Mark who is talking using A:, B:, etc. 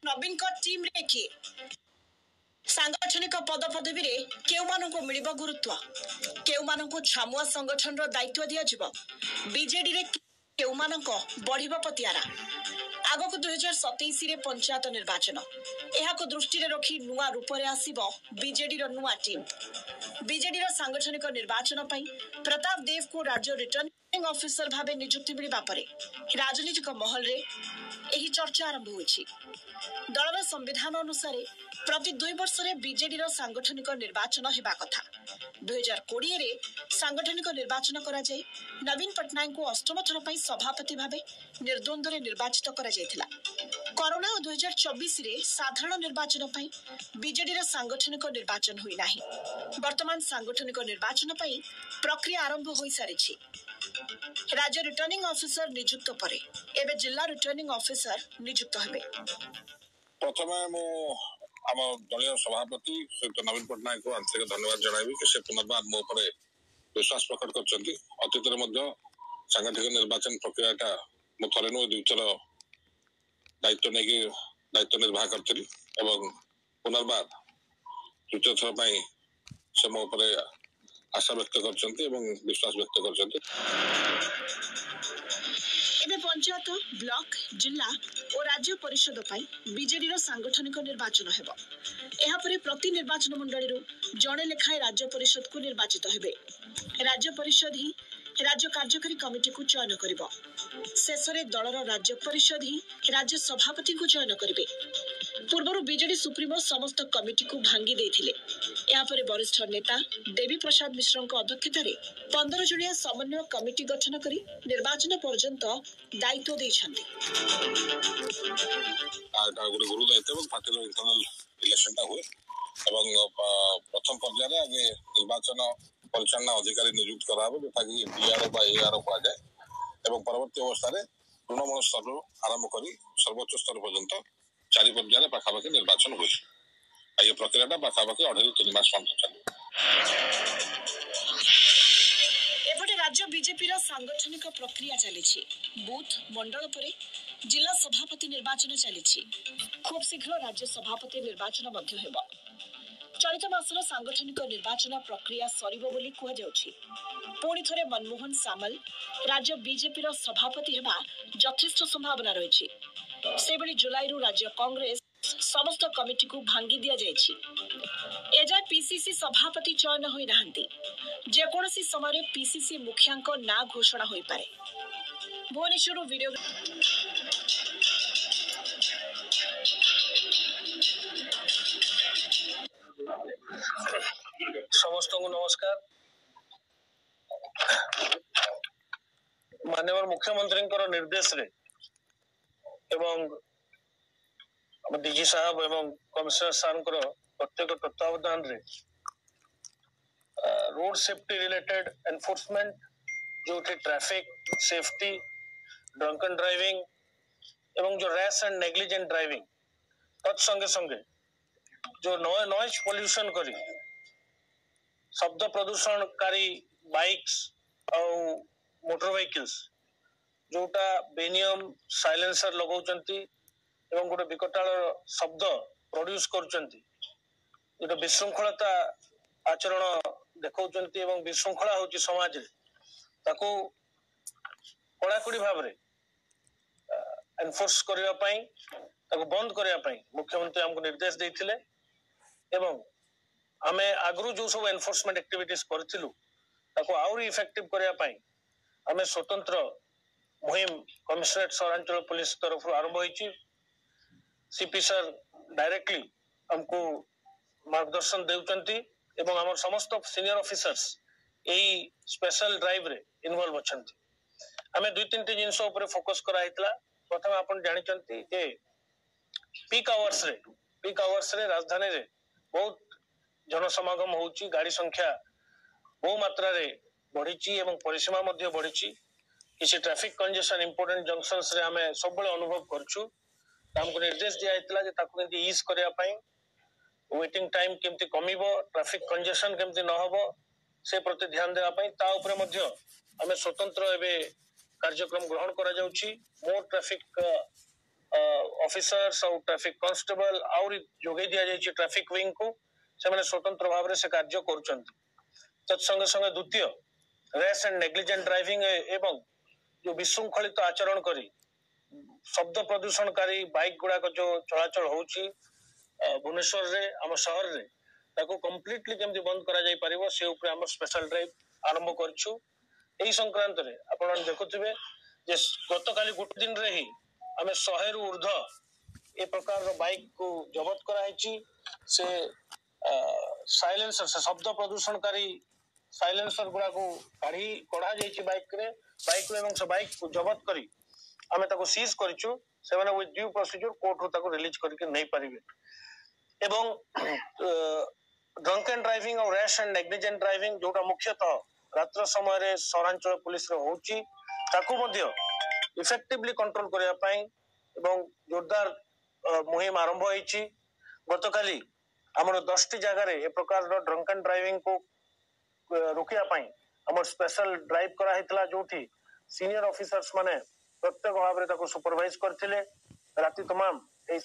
A: नवीन team रे किए सांगठनिक पद पदवी रे केउमानंको मिलिबो गुरुत्व केउमानंको छामुआ संगठन रो दायित्व दिया जिवो बीजेडी रे केउमानंको बढ़िबो पतियारा आगको 2027 रे पंचायत निर्वाचन एहाको दृष्टि रे रखी नुआ रूप रे आसीबो बीजेडी रो नुआ टीम बीजेडी रो सांगठनिक निर्वाचन पई प्रताप देव को राज्य रिटर्निंग ऑफिसर भाबे नियुक्ति मिलिबा परे राजनीतिक महल रे एही चर्चा आरंभ होइछि दलर संविधान अनुसार प्रति 2 वर्ष रे बीजेडी रो सांगठनिक निर्वाचन हेबा कथा 2020 रे सांगठनिक निर्वाचन करा जाय नवीन पटनायक को अष्टम थर पई सभापति भाबे निर्द्वंद्व रे निर्वाचित करा जायथिला कोरोना 2024 रे साधारण निर्वाचन पई बीजेडी रो सांगठनिक निर्वाचन होई नाही वर्तमान सांगठनिक निर्वाचन पई प्रक्रिया आरंभ होई सारिछि राज्य रिटर्निंग ऑफिसर नियुक्त परे एबे जिला रिटर्निंग ऑफिसर नियुक्त हेबे
B: प्रथमे मो आम दलीय सभापति श्री नवीन पटनायक को आंतरिक धन्यवाद जनाबी कि से पुनर्बार मो पर विश्वास प्रकट कर अतीत सांगठनिक निर्वाचन प्रक्रिया मो थे नु दुईथर दायित्व नहीं दायित्व निर्वाह करी पुनर्बार तृतीय थर पर से मो पर आशा व्यक्त कर विश्वास व्यक्त कर
A: पंचायत ब्लॉक जिला और राज्य परिषद बीजेडी रो सांगठनिक निर्वाचन हेबो एहा परे प्रति निर्वाचन मंडली रो जणे लेखाए राज्य परिषद को निर्वाचित हेबे राज्य परिषद ही राज्य कार्यकारी कमिटी को चयन करिबो शेषरे दलर राज्य परिषद ही राज्य सभापति को चयन करिबे पूर्व बीजेडी सुप्रीमो समस्त कमिटी को भांगी देथिले एहा परे वरिष्ठ नेता देवी प्रसाद मिश्र अध्यक्षतार 15 जणिया समन्वय कमिटी गठन करी निर्वाचन पर्यंत दायित्व दैछन्ति
B: गुरु दायित्व पार्टी इंटरनल इलेक्शन हुए प्रथम पर्याय आगे निर्वाचन परिचालना अधिकारी नियुक्त कराबो ताकि डीआरओ बा एआरओ करा जाए परवर्ती अवस्था तृणमूल स्तर आरंभ करी सर्वोच्च स्तर पर्यंत 4 पर्याय पाखापाखि निर्वाचन हुए ये प्रक्रिया पाखापाखि 2.5 मास चल
A: राज्य बीजेपी सांगठनिक प्रक्रिया चली बूथ मंडल पर जिला सभापति निर्वाचन चली खूब शीघ्र राज्य सभापति निर्वाचन चलित मासर सांगठनिक निर्वाचन प्रक्रिया सरिबो बोली कुहा जाउछि पुणी थरे मनमोहन सामल राज्य बीजेपी सभापति हेबा यथेष्ट संभावना रही सेबली जुलाई रु राज्य कांग्रेस समस्त कमिटी को भांगी दिया जायछि एजा पीसीसी सभापति चयन होई नाहंती जेकोसी समय पीसीसी मुखियांक ना घोषणा होई पारे भुवनेश्वर वीडियो
C: समस्त को नमस्कार माननीय मुख्यमंत्री निर्देश रे एवं डीजी साहब एवं कमिश्नर साहब प्रत्येक तत्वावधान रे रोड सेफ्टी रिलेटेड एनफोर्समेंट जो ट्रैफिक सेफ्टी ड्रंकन ड्राइविंग एवं जो रैश एंड नेग्लिजेंट ड्राइविंग तत्संगे संगे जो नॉइज पोल्यूशन करी शब्द प्रदूषणकारी बाइक्स और मोटर व्हीकल्स जोटा बेनियम साइलेंसर लगाउचंती एवं गोटे विकटाल शब्द प्रोड्यूस करूचंती जो विशृंखलता आचरण देखौचंती एवं विशृंखला होची समाज रे ताको कड़ाकड़ी भाव रे एनफोर्स करिवा पई ताको बंद करिवा पई मुख्यमंत्री हमको निर्देश देथिले एवं आमे आगरु जो सब एनफोर्समेंट एक्टिविटीज करथिलु ताको आउरी इफेक्टिव करिया पई आमे स्वतंत्र मुहिम कमिश्नरेट सहरांचल पुलिस तरफ आरंभ होईची सीपी सर डायरेक्टली हमको मार्गदर्शन देउचंती एवं हमर समस्त सीनियर ऑफिसर्स एई स्पेशल ड्राइव रे इन्वॉल्व अछंती हमें 2-3 जिनस ऊपर फोकस करा हितला प्रथम आपण जानिचंती जे पीक आवर्स रे राजधानी रे बहुत जनसमागम होउची गाड़ी संख्या बहु मात्रा रे बढ़ीची एवं परिसीमा मध्ये बढ़ीची किसी ट्रैफिक कंजेशन इंपोर्टेंट जंक्शंस रे हमें सब बळे अनुभव करछु हमको निर्देश दिया हितला जे ताकू केंति ईज करिया पई वेटिंग टाइम केमती कमिबो ट्रैफिक कंजेशन केमती न होबो से प्रति ध्यान देवा पई ता ऊपर मध्ये हमें स्वतंत्र एबे कार्यक्रम ग्रहण करा जाउची मोर ट्रैफिक ऑफिसर्स और ट्रैफिक कांस्टेबल आउरी जोगे दिया जाय ट्रैफिक विंग को से माने स्वतंत्र भाव से कार्य करूछंती तत्संगे संगे द्वितीय रेस एंड नेग्लिजेंट ड्राइविंग एवं जो विशृंखलित आचरण करी शब्द प्रदूषणकारी बाइक गुड़ा जो चलाचल होउची भुवनेश्वर रे आम शहर रे ताको कंप्लीटली केमती बंद करा जाय परिबो से ऊपर हम स्पेशल ड्राइव आरंभ करछु एही संक्रांत रे आपण देखुथिबे जे गतकाली गुट दिन रे ही आमे 100 रु ऊर्ध्व ए प्रकार रो बाइक को जब्त कराइची से साइलेंसर से शब्द प्रदूषणकारी साइलेंसर गुड़ा को काढ़ी कढ़ा जाइछि बाइक एवं से बाइक को जब्त करी आमे ताको सीज करछु से माने विथ ड्यू प्रोसीजर कोर्ट रो ताको रिलीज करके नहीं परिबे एवं ड्रंक एंड ड्राइविंग और रैश एंड नेग्लिजेंट ड्राइविंग जोटा मुख्यतः रात्र समय रे सहरांचल पुलिस रो होउची ताको मध्य इफेक्टिवली कंट्रोल करिया पई एवं जोरदार मुहिम आरंभ होईची गतकाली हमर 10 टी जगह रे ए प्रकार रो ड्रंक एंड ड्राइविंग को रोकिया पई हमर स्पेशल ड्राइव करा हितला जोठी सीनियर ऑफिसर्स माने प्रत्येक भाव रे ताको सुपरवाइज करथिले राति तमाम ए